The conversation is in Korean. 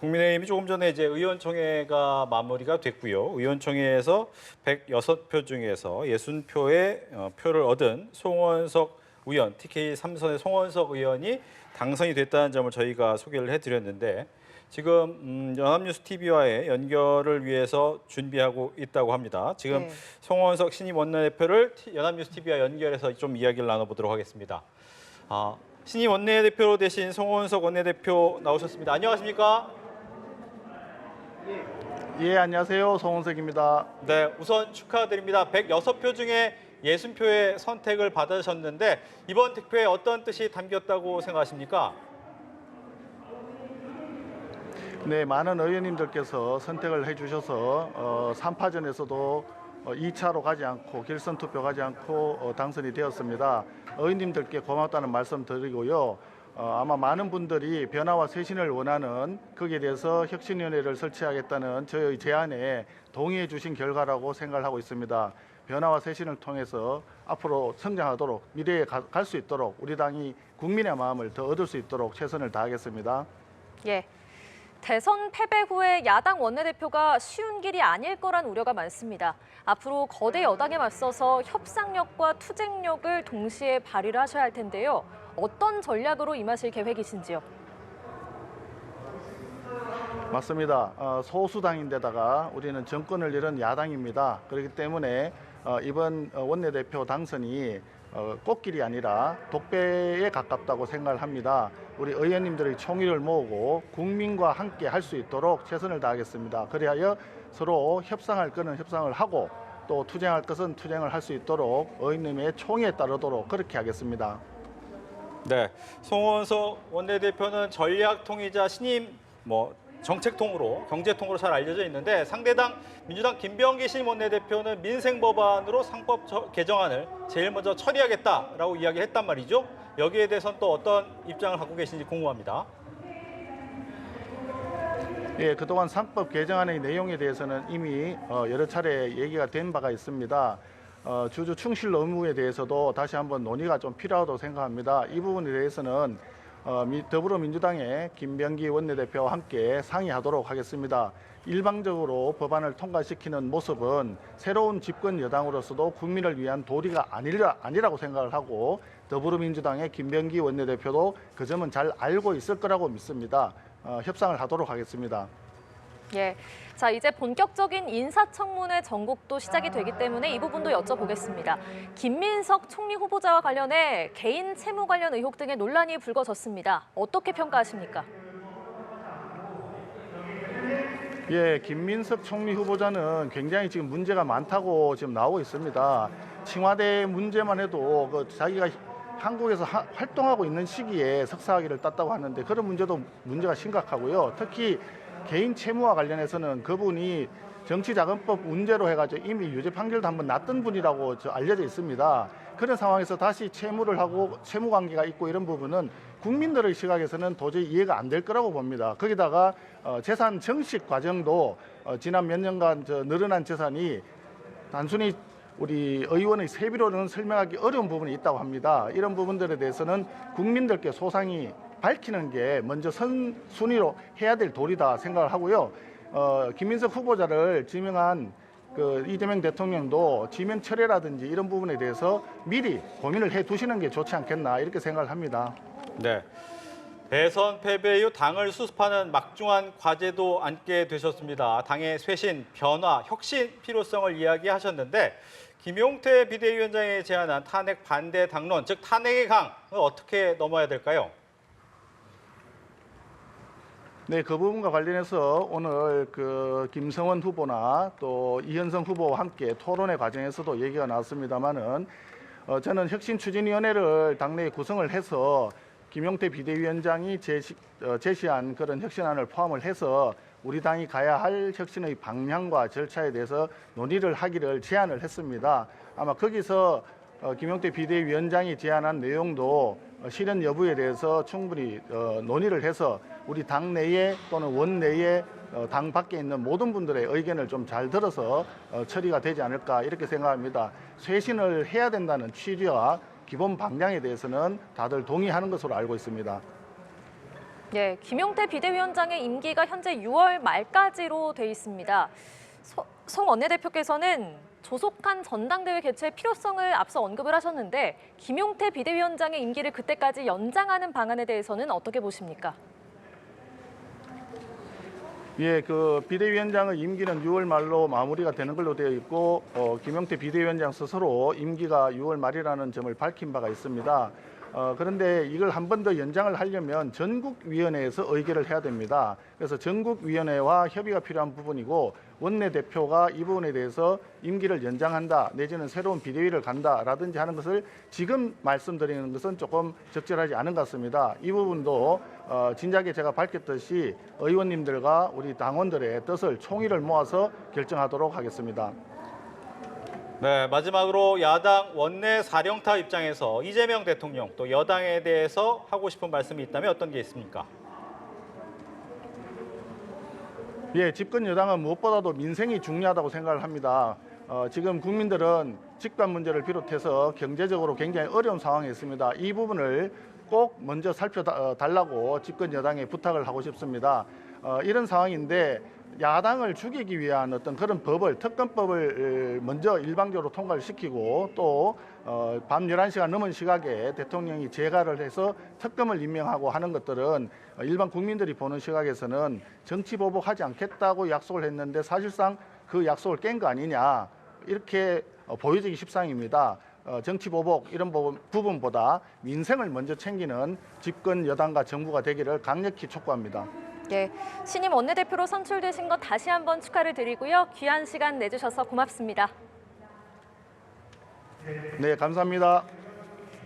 국민의힘이 조금 전에 이제 의원총회가 마무리가 됐고요. 의원총회에서 106표 중에서 60표의 표를 얻은 송원석 의원, TK 3선의 송원석 의원이 당선이 됐다는 점을 저희가 소개를 해드렸는데 지금 연합뉴스 TV와의 연결을 위해서 준비하고 있다고 합니다. 지금 네. 송원석 신임 원내대표를 연합뉴스 TV와 연결해서 좀 이야기를 나눠보도록 하겠습니다. 신임 원내대표로 되신 송원석 원내대표 나오셨습니다. 안녕하십니까? 예, 안녕하세요. 송원석입니다. 네, 우선 축하드립니다. 106표 중에 60표의 선택을 받으셨는데 이번 득표에 어떤 뜻이 담겼다고 생각하십니까? 네, 많은 의원님들께서 선택을 해주셔서 3파전에서도 2차로 가지 않고 결선 투표 가지 않고 당선이 되었습니다. 의원님들께 고맙다는 말씀 드리고요. 아마 많은 분들이 변화와 쇄신을 원하는 거기에 대해서 혁신위원회를 설치하겠다는 저희 제안에 동의해 주신 결과라고 생각을 하고 있습니다. 변화와 쇄신을 통해서 앞으로 성장하도록 미래에 갈 수 있도록 우리 당이 국민의 마음을 더 얻을 수 있도록 최선을 다하겠습니다. 예. 대선 패배 후에 야당 원내대표가 쉬운 길이 아닐 거란 우려가 많습니다. 앞으로 거대 여당에 맞서서 협상력과 투쟁력을 동시에 발휘를 하셔야 할 텐데요. 어떤 전략으로 임하실 계획이신지요? 맞습니다. 소수당인데다가 우리는 정권을 잃은 야당입니다. 그렇기 때문에 이번 원내대표 당선이 꽃길이 아니라 독배에 가깝다고 생각을 합니다. 우리 의원님들의 총의를 모으고 국민과 함께 할 수 있도록 최선을 다하겠습니다. 그리하여 서로 협상할 것은 협상을 하고 또 투쟁할 것은 투쟁을 할 수 있도록 의원님의 총의에 따르도록 그렇게 하겠습니다. 네, 송원석 원내대표는 전략통이자 신임 정책통으로 경제통으로 잘 알려져 있는데 상대당 민주당 김병기 신임 원내대표는 민생법안으로 상법 개정안을 제일 먼저 처리하겠다라고 이야기했단 말이죠. 여기에 대해서는 또 어떤 입장을 갖고 계신지 궁금합니다. 예, 그동안 상법 개정안의 내용에 대해서는 이미 여러 차례 얘기가 된 바가 있습니다. 주주 충실 의무에 대해서도 다시 한번 논의가 좀 필요하다고 생각합니다. 이 부분에 대해서는 더불어민주당의 김병기 원내대표와 함께 상의하도록 하겠습니다. 일방적으로 법안을 통과시키는 모습은 새로운 집권 여당으로서도 국민을 위한 도리가 아니라고 생각을 하고 더불어민주당의 김병기 원내대표도 그 점은 잘 알고 있을 거라고 믿습니다. 협상을 하도록 하겠습니다. 예. 자, 이제 본격적인 인사청문회 전국도 시작이 되기 때문에 이 부분도 여쭤보겠습니다. 김민석 총리 후보자와 관련해 개인 채무 관련 의혹 등의 논란이 불거졌습니다. 어떻게 평가하십니까? 예, 김민석 총리 후보자는 굉장히 지금 문제가 많다고 지금 나오고 있습니다. 청와대 문제만 해도 자기가 한국에서 활동하고 있는 시기에 석사학위를 땄다고 하는데 그런 문제가 심각하고요. 특히 개인 채무와 관련해서는 그분이 정치자금법 문제로 해가지고 이미 유죄 판결도 한번 났던 분이라고 알려져 있습니다. 그런 상황에서 다시 채무를 하고 채무 관계가 있고 이런 부분은 국민들의 시각에서는 도저히 이해가 안 될 거라고 봅니다. 거기다가 재산 정식 과정도 지난 몇 년간 늘어난 재산이 단순히 우리 의원의 세비로는 설명하기 어려운 부분이 있다고 합니다. 이런 부분들에 대해서는 국민들께 소상히 밝히는 게 먼저 선순위로 해야 될 도리다 생각을 하고요. 김민석 후보자를 지명한 이재명 대통령도 지명 철회라든지 이런 부분에 대해서 미리 고민을 해 두시는 게 좋지 않겠나 이렇게 생각을 합니다. 네. 대선 패배 이후 당을 수습하는 막중한 과제도 안게 되셨습니다. 당의 쇄신, 변화, 혁신 필요성을 이야기하셨는데 김용태 비대위원장이 제안한 탄핵 반대 당론, 즉 탄핵의 강을 어떻게 넘어야 될까요? 네, 그 부분과 관련해서 오늘 김성원 후보나 또 이현성 후보와 함께 토론회 과정에서도 얘기가 나왔습니다만은 저는 혁신추진위원회를 당내에 구성을 해서 김용태 비대위원장이 제시한 그런 혁신안을 포함을 해서 우리 당이 가야 할 혁신의 방향과 절차에 대해서 논의를 하기를 제안을 했습니다. 아마 거기서 김용태 비대위원장이 제안한 내용도 실현 여부에 대해서 충분히 논의를 해서 우리 당 내에 또는 원 내에 당 밖에 있는 모든 분들의 의견을 좀 잘 들어서 처리가 되지 않을까 이렇게 생각합니다. 쇄신을 해야 된다는 취지와 기본 방향에 대해서는 다들 동의하는 것으로 알고 있습니다. 예, 김용태 비대위원장의 임기가 현재 6월 말까지로 돼 있습니다. 송 원내대표께서는 조속한 전당대회 개최의 필요성을 앞서 언급을 하셨는데 김용태 비대위원장의 임기를 그때까지 연장하는 방안에 대해서는 어떻게 보십니까? 예, 그 비대위원장의 임기는 6월 말로 마무리가 되는 걸로 되어 있고 김용태 비대위원장 스스로 임기가 6월 말이라는 점을 밝힌 바가 있습니다. 그런데 이걸 한 번 더 연장을 하려면 전국위원회에서 의결을 해야 됩니다. 그래서 전국위원회와 협의가 필요한 부분이고 원내대표가 이 부분에 대해서 임기를 연장한다 내지는 새로운 비대위를 간다라든지 하는 것을 지금 말씀드리는 것은 조금 적절하지 않은 것 같습니다. 이 부분도 진작에 제가 밝혔듯이 의원님들과 우리 당원들의 뜻을 총의를 모아서 결정하도록 하겠습니다. 네, 마지막으로 야당 원내 사령타 입장에서 이재명 대통령 또 여당에 대해서 하고 싶은 말씀이 있다면 어떤 게 있습니까? 예, 집권 여당은 무엇보다도 민생이 중요하다고 생각을 합니다. 지금 국민들은 집값 문제를 비롯해서 경제적으로 굉장히 어려운 상황에 있습니다. 이 부분을 꼭 먼저 살펴달라고 집권 여당에 부탁을 하고 싶습니다. 이런 상황인데 야당을 죽이기 위한 어떤 그런 특검법을 먼저 일방적으로 통과를 시키고 또 밤 11시가 넘은 시각에 대통령이 재가를 해서 특검을 임명하고 하는 것들은 일반 국민들이 보는 시각에서는 정치 보복하지 않겠다고 약속을 했는데 사실상 그 약속을 깬 거 아니냐 이렇게 보여지기 십상입니다. 정치 보복 이런 부분보다 민생을 먼저 챙기는 집권 여당과 정부가 되기를 강력히 촉구합니다. 예, 신임 원내대표로 선출되신 것 다시 한번 축하를 드리고요. 귀한 시간 내주셔서 고맙습니다. 네, 감사합니다.